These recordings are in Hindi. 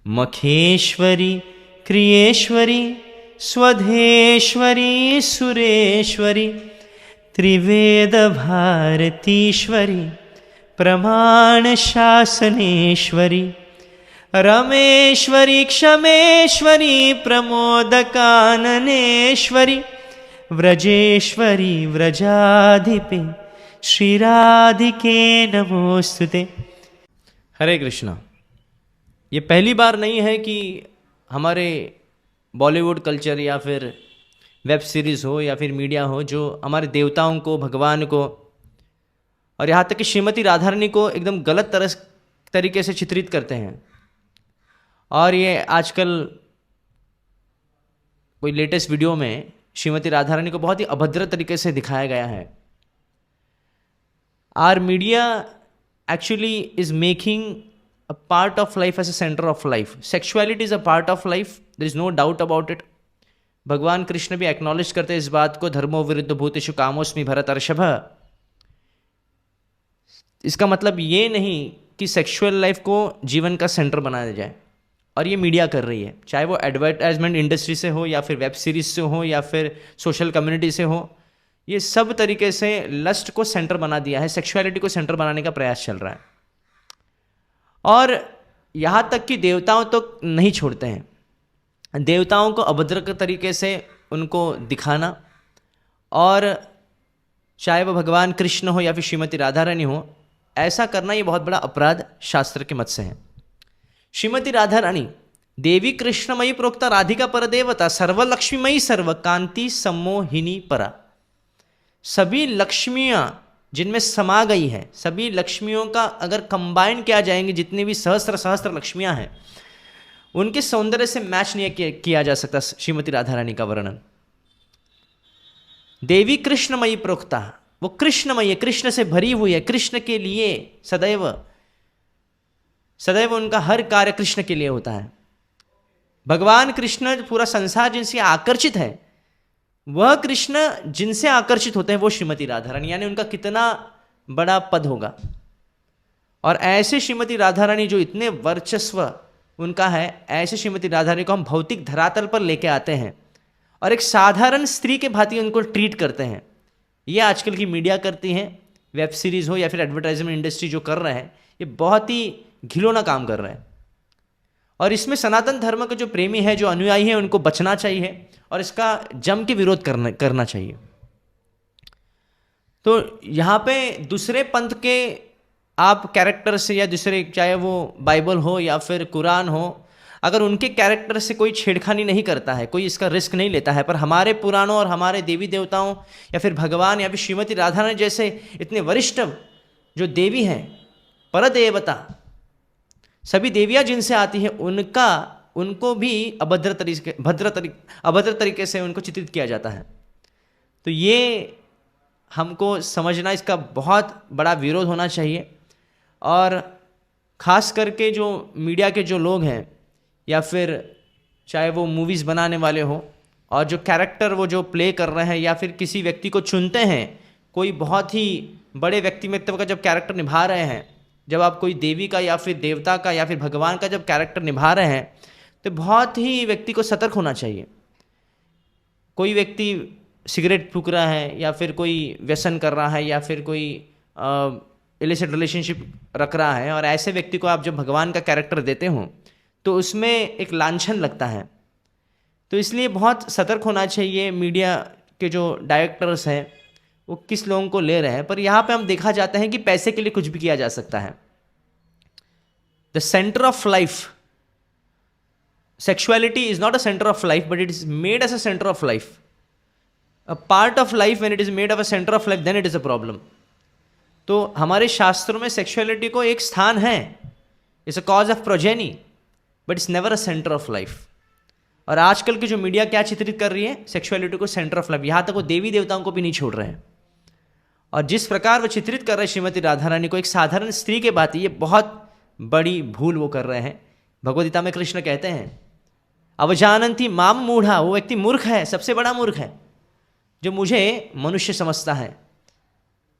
मखेश्वरी क्रियेश्वरी स्वधेश्वरी सुरेश्वरी त्रिवेद भारतीश्वरी प्रमाण शासनेश्वरी रमेश्वरी क्षमेश्वरी प्रमोदकाननेश्वरी व्रजेश्वरी व्रजाधिपे श्रीराधिके नमोस्तुते। हरे कृष्णा। ये पहली बार नहीं है कि हमारे बॉलीवुड कल्चर या फिर वेब सीरीज़ हो या फिर मीडिया हो जो हमारे देवताओं को, भगवान को और यहाँ तक कि श्रीमती राधा रानी को एकदम गलत तरीके से चित्रित करते हैं। और ये आजकल कोई लेटेस्ट वीडियो में श्रीमती राधा रानी को बहुत ही अभद्र तरीके से दिखाया गया है। Our media actually is making a part of life as a center of life. Sexuality is a part of life. There is no doubt about it. भगवान कृष्ण भी एक्नॉलेज करते हैं इस बात को, धर्मो विरुद्ध भूतेषु कामोस्मि भरतर्षभ। इसका मतलब ये नहीं कि सेक्सुअल लाइफ को जीवन का सेंटर बनाया जाए, और ये मीडिया कर रही है, चाहे वो एडवर्टाइजमेंट इंडस्ट्री से हो या फिर वेब सीरीज से हो या फिर सोशल कम्युनिटी से हो। ये सब तरीके से लस्ट को सेंटर बना दिया है, सेक्सुअलिटी को सेंटर बनाने का प्रयास चल रहा है। और यहाँ तक कि देवताओं तो नहीं छोड़ते हैं, देवताओं को अभद्र तरीके से उनको दिखाना, और चाहे वो भगवान कृष्ण हो या फिर श्रीमती राधा रानी हो, ऐसा करना ये बहुत बड़ा अपराध शास्त्र के मत से है। श्रीमती राधा रानी देवी कृष्णमयी प्रोक्ता राधिका परदेवता सर्वलक्ष्मीमयी सर्वकांति सम्मोहिनी परा। सभी लक्ष्मियाँ जिनमें समा गई है, सभी लक्ष्मियों का अगर कंबाइन किया जाएंगे, जितनी भी सहस्त्र लक्ष्मियाँ हैं, उनके सौंदर्य से मैच नहीं किया जा सकता श्रीमती राधा रानी का वर्णन। देवी कृष्णमयी प्रोक्ता, वो कृष्णमयी है, कृष्ण से भरी हुई है, कृष्ण के लिए सदैव उनका हर कार्य कृष्ण के लिए होता है। भगवान कृष्ण पूरा संसार जिनसे आकर्षित है, वह कृष्ण जिनसे आकर्षित होते हैं वो श्रीमती राधा रानी, यानी उनका कितना बड़ा पद होगा। और ऐसे श्रीमती राधा रानी जो इतने वर्चस्व उनका है, ऐसे श्रीमती राधा रानी को हम भौतिक धरातल पर लेके आते हैं और एक साधारण स्त्री के भांति उनको ट्रीट करते हैं। ये आजकल की मीडिया करती हैं, वेब सीरीज़ हो या फिर एडवर्टाइजमेंट इंडस्ट्री जो कर रहे हैं, ये बहुत ही घिनौना काम कर रहे हैं। और इसमें सनातन धर्म के जो प्रेमी है, जो अनुयायी हैं, उनको बचना चाहिए और इसका जम के विरोध करना चाहिए। तो यहाँ पे दूसरे पंथ के आप कैरेक्टर से, या दूसरे, चाहे वो बाइबल हो या फिर कुरान हो, अगर उनके कैरेक्टर से कोई छेड़खानी नहीं करता है, कोई इसका रिस्क नहीं लेता है, पर हमारे पुराणों और हमारे देवी देवताओं या फिर भगवान या फिर श्रीमती राधा रानी जैसे इतने वरिष्ठ जो देवी हैं, परदेवता, सभी देवियाँ जिनसे आती हैं, उनको भी अभद्र तरीके से उनको चित्रित किया जाता है। तो ये हमको समझना, इसका बहुत बड़ा विरोध होना चाहिए। और ख़ास करके जो मीडिया के जो लोग हैं, या फिर चाहे वो मूवीज़ बनाने वाले हो, और जो कैरेक्टर वो जो प्ले कर रहे हैं, या फिर किसी व्यक्ति को चुनते हैं, कोई बहुत ही बड़े व्यक्तित्व का जब कैरेक्टर निभा रहे हैं, जब आप कोई देवी का या फिर देवता का या फिर भगवान का जब कैरेक्टर निभा रहे हैं, तो बहुत ही व्यक्ति को सतर्क होना चाहिए। कोई व्यक्ति सिगरेट फूंक रहा है, या फिर कोई व्यसन कर रहा है, या फिर कोई इलिसिट रिलेशनशिप रख रहा है, और ऐसे व्यक्ति को आप जब भगवान का कैरेक्टर देते हो तो उसमें एक लांछन लगता है। तो इसलिए बहुत सतर्क होना चाहिए मीडिया के जो डायरेक्टर्स हैं, वो किस लोगों को ले रहे हैं। पर यहाँ पे हम देखा जाता है कि पैसे के लिए कुछ भी किया जा सकता है। The centre of life, sexuality is not a center of life, but it is made as a center of life. A part of life, when it is made of a center of life, then it is a problem. तो हमारे शास्त्रों में सेक्सुअलिटी को एक स्थान है, it's a cause of progeny, but it's never a centre of life. और आजकल की जो मीडिया क्या चित्रित कर रही है, सेक्सुअलिटी को सेंटर ऑफ लाइफ, यहाँ तक वो देवी देवताओं को भी नहीं छोड़ रहे हैं। और जिस प्रकार वो चित्रित कर रहे हैं श्रीमती राधा रानी को एक साधारण स्त्री के बात, ये बहुत बड़ी भूल वो कर रहे हैं। भगवद्गीता में कृष्ण कहते हैं, अवजानन्ति माम मूढ़ा, वो व्यक्ति मूर्ख है, सबसे बड़ा मूर्ख है जो मुझे मनुष्य समझता है।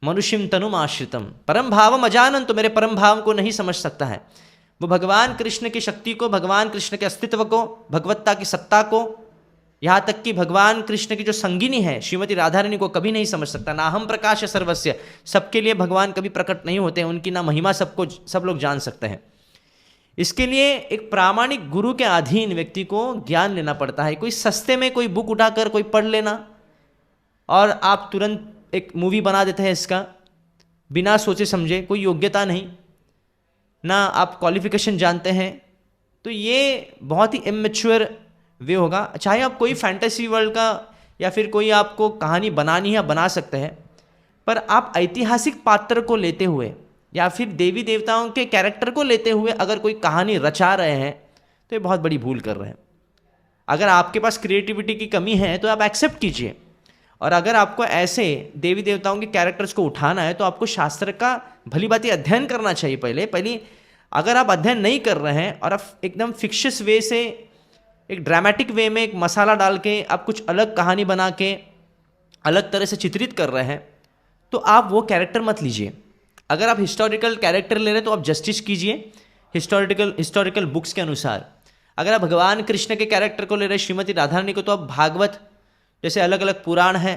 मनुष्यम तनुम आश्रितम परम भावम अजानन, तो मेरे परम भाव को नहीं समझ सकता है। वो भगवान कृष्ण की शक्ति को, भगवान कृष्ण के अस्तित्व को, भगवत्ता की सत्ता को, यहाँ तक कि भगवान कृष्ण की जो संगिनी है श्रीमती राधा रानी को कभी नहीं समझ सकता। ना हम प्रकाश सर्वस्य, सबके लिए भगवान कभी प्रकट नहीं होते, उनकी ना महिमा सब लोग जान सकते हैं। इसके लिए एक प्रामाणिक गुरु के अधीन व्यक्ति को ज्ञान लेना पड़ता है। कोई सस्ते में कोई बुक उठाकर कोई पढ़ लेना और आप तुरंत एक मूवी बना देते हैं इसका, बिना सोचे समझे, कोई योग्यता नहीं, ना आप क्वालिफिकेशन जानते हैं, तो ये बहुत ही इमेच्योर वे होगा। चाहे आप कोई फैंटेसी वर्ल्ड का या फिर कोई आपको कहानी बनानी है, बना सकते हैं, पर आप ऐतिहासिक पात्र को लेते हुए या फिर देवी देवताओं के कैरेक्टर को लेते हुए अगर कोई कहानी रचा रहे हैं तो ये बहुत बड़ी भूल कर रहे हैं। अगर आपके पास क्रिएटिविटी की कमी है तो आप एक्सेप्ट कीजिए, और अगर आपको ऐसे देवी देवताओं के कैरेक्टर्स को उठाना है तो आपको शास्त्र का भली भांति अध्ययन करना चाहिए पहले। अगर आप अध्ययन नहीं कर रहे हैं और आप एकदम फिक्शियस वे से, एक ड्रामेटिक वे में एक मसाला डाल के आप कुछ अलग कहानी बना के अलग तरह से चित्रित कर रहे हैं, तो आप वो कैरेक्टर मत लीजिए। अगर आप हिस्टोरिकल कैरेक्टर ले रहे हैं तो आप जस्टिस कीजिए हिस्टोरिकल बुक्स के अनुसार। अगर आप भगवान कृष्ण के कैरेक्टर को ले रहे हैं, श्रीमती राधा रानी को, तो आप भागवत जैसे अलग अलग पुराण हैं,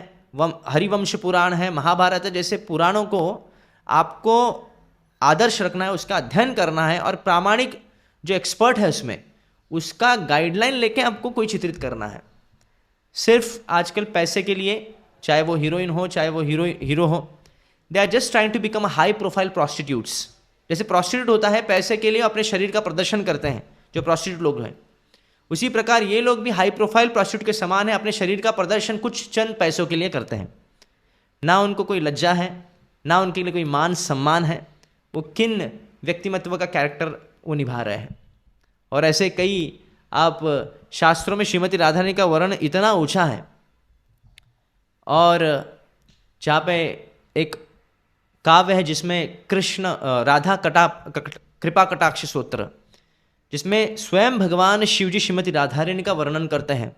हरिवंश पुराण है, महाभारत है, जैसे पुराणों को आपको आदर्श रखना है, उसका अध्ययन करना है, और प्रामाणिक जो एक्सपर्ट है उसमें उसका गाइडलाइन लेके आपको कोई चित्रित करना है। सिर्फ आजकल पैसे के लिए, चाहे वो हीरोइन हो चाहे वो हीरो हो, they are just trying to become high profile prostitutes. जैसे प्रॉस्टिट्यूट होता है पैसे के लिए अपने शरीर का प्रदर्शन करते हैं जो प्रॉस्टिट्यूट लोग हैं, उसी प्रकार ये लोग भी हाई प्रोफाइल प्रॉस्टिट्यूट के समान है, अपने शरीर का प्रदर्शन कुछ चंद पैसों के लिए करते हैं। ना उनको कोई लज्जा है, ना उनके लिए कोई मान सम्मान है, वो किन व्यक्तिमत्व का कैरेक्टर वो निभा रहे हैं। और ऐसे कई आप शास्त्रों में श्रीमती राधा रानी का वर्णन इतना ऊंचा है, और जहाँ पे एक काव्य है जिसमें कृष्ण राधा कृपा कटाक्ष स्तोत्र, जिसमें स्वयं भगवान शिवजी श्रीमती राधा रानी का वर्णन करते हैं।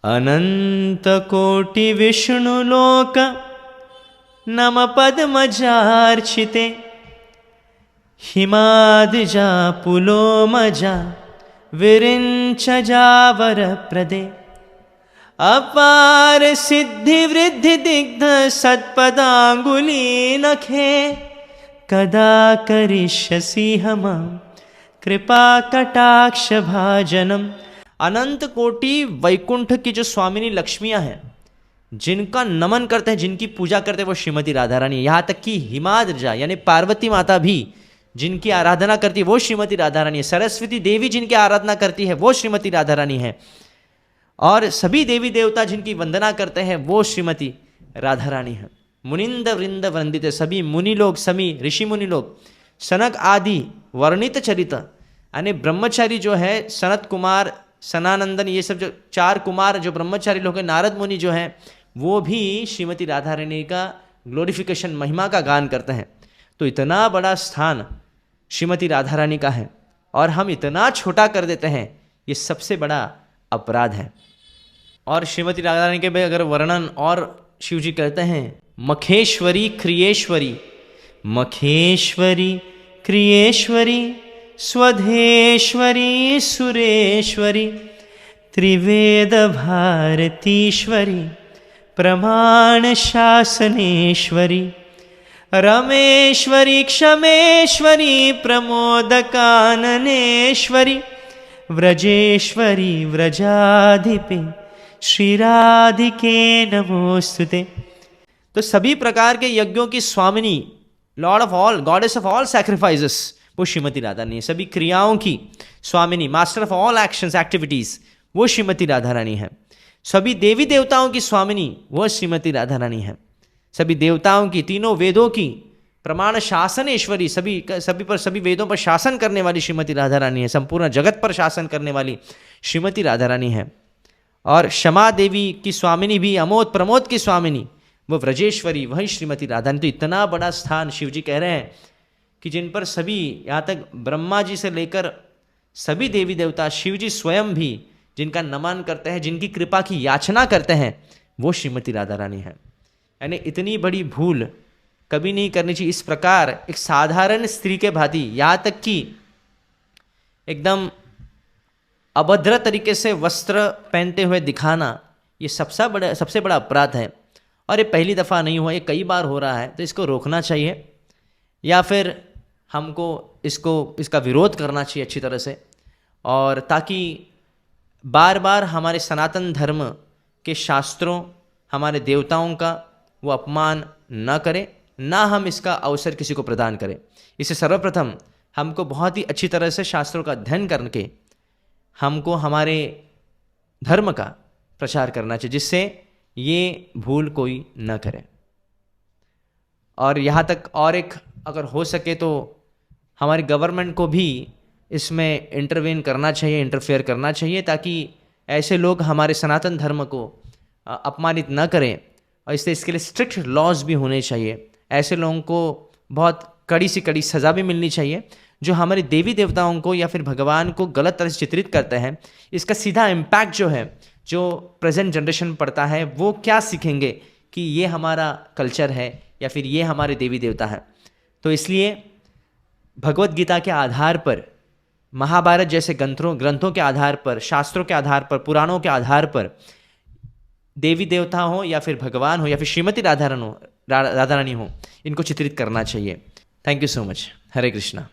अनंत कोटि विष्णु लोक नम पद्मजार्चिते हिमाद्जा पुलोमजा विरिंच जावर प्रदे अपार सिद्धि वृद्धि दिग्ध सत्पदांगुली नखे कदा करिष्यसि हम कृपा कटाक्ष भाजनम। अनंत कोटि वैकुंठ की जो स्वामिनी लक्ष्मियां हैं, जिनका नमन करते हैं, जिनकी पूजा करते हैं, वो श्रीमती राधा रानी। यहाँ तक कि हिमाद्रजा यानी पार्वती माता भी जिनकी आराधना करती है वो श्रीमती राधा रानी है। सरस्वती देवी जिनकी आराधना करती है वो श्रीमती राधा रानी है। और सभी देवी देवता जिनकी वंदना करते हैं वो श्रीमती राधा रानी है। मुनिंद वृंद वंदित, सभी मुनि लोग, सभी ऋषि मुनि लोग, सनक आदि वर्णित चरित यानी ब्रह्मचारी जो है, सनत कुमार, सनानंदन, ये सब जो चार कुमार जो ब्रह्मचारी लोग हैं, नारद मुनि जो हैं, वो भी श्रीमती राधा रानी का ग्लोरिफिकेशन, महिमा का गान करते हैं। तो इतना बड़ा स्थान श्रीमती राधा रानी का है और हम इतना छोटा कर देते हैं, ये सबसे बड़ा अपराध है। और श्रीमती राधा रानी के अगर वर्णन और शिव जी कहते हैं, मखेश्वरी क्रियेश्वरी, मखेश्वरी क्रियेश्वरी स्वधेश्वरी सुरेश्वरी त्रिवेद भारतीश्वरी प्रमाण शासनेश्वरी रमेश्वरी क्षमेश्वरी प्रमोदकाननेश्वरी व्रजेश्वरी व्रजाधिपे श्री राधिके नमोस्तुते। तो सभी प्रकार के यज्ञों की स्वामिनी, Lord of all, goddess of all sacrifices, वो श्रीमती राधा रानी है। सभी क्रियाओं की स्वामिनी, master of all actions activities, वो श्रीमती राधा रानी है। सभी देवी देवताओं की स्वामिनी वो श्रीमती राधा रानी है। सभी देवताओं की, तीनों वेदों की प्रमाण शासनेश्वरी, सभी वेदों पर शासन करने वाली श्रीमती राधा रानी है। संपूर्ण जगत पर शासन करने वाली श्रीमती राधा रानी है। और क्षमा देवी की स्वामिनी भी, अमोद प्रमोद की स्वामिनी वो व्रजेश्वरी, वही श्रीमती राधा रानी। तो इतना बड़ा स्थान शिव जी कह रहे हैं कि जिन पर सभी, यहाँ तक ब्रह्मा जी से लेकर सभी देवी देवता, शिव जी स्वयं भी जिनका नमन करते हैं, जिनकी कृपा की याचना करते हैं, वो श्रीमती राधा रानी है। यानी इतनी बड़ी भूल कभी नहीं करनी चाहिए। इस प्रकार एक साधारण स्त्री के भांति, यहाँ तक कि एकदम अभद्र तरीके से वस्त्र पहनते हुए दिखाना, ये सबसे बड़ा अपराध है। और ये पहली दफ़ा नहीं हुआ, ये कई बार हो रहा है। तो इसको रोकना चाहिए या फिर हमको इसका विरोध करना चाहिए अच्छी तरह से, और ताकि बार बार हमारे सनातन धर्म के शास्त्रों, हमारे देवताओं का वो अपमान न करें, ना हम इसका अवसर किसी को प्रदान करें। इसे सर्वप्रथम हमको बहुत ही अच्छी तरह से शास्त्रों का अध्ययन करके हमको हमारे धर्म का प्रचार करना चाहिए, जिससे ये भूल कोई न करे। और यहाँ तक और एक अगर हो सके तो हमारी गवर्नमेंट को भी इसमें इंटरवेन करना चाहिए, इंटरफेयर करना चाहिए, ताकि ऐसे लोग हमारे सनातन धर्म को अपमानित न करें। और इसके लिए स्ट्रिक्ट लॉज भी होने चाहिए। ऐसे लोगों को बहुत कड़ी से कड़ी सज़ा भी मिलनी चाहिए जो हमारे देवी देवताओं को या फिर भगवान को गलत तरह से चित्रित करते हैं। इसका सीधा इम्पैक्ट जो है, जो प्रेजेंट जनरेशन पढ़ता है, वो क्या सीखेंगे कि ये हमारा कल्चर है या फिर ये हमारे देवी देवता हैं। तो इसलिए भगवत गीता के आधार पर, महाभारत जैसे ग्रंथों के आधार पर, शास्त्रों के आधार पर, पुराणों के आधार पर देवी देवता हो या फिर भगवान हो या फिर श्रीमती राधा रानी हो, इनको चित्रित करना चाहिए। Thank you so much. Hare Krishna.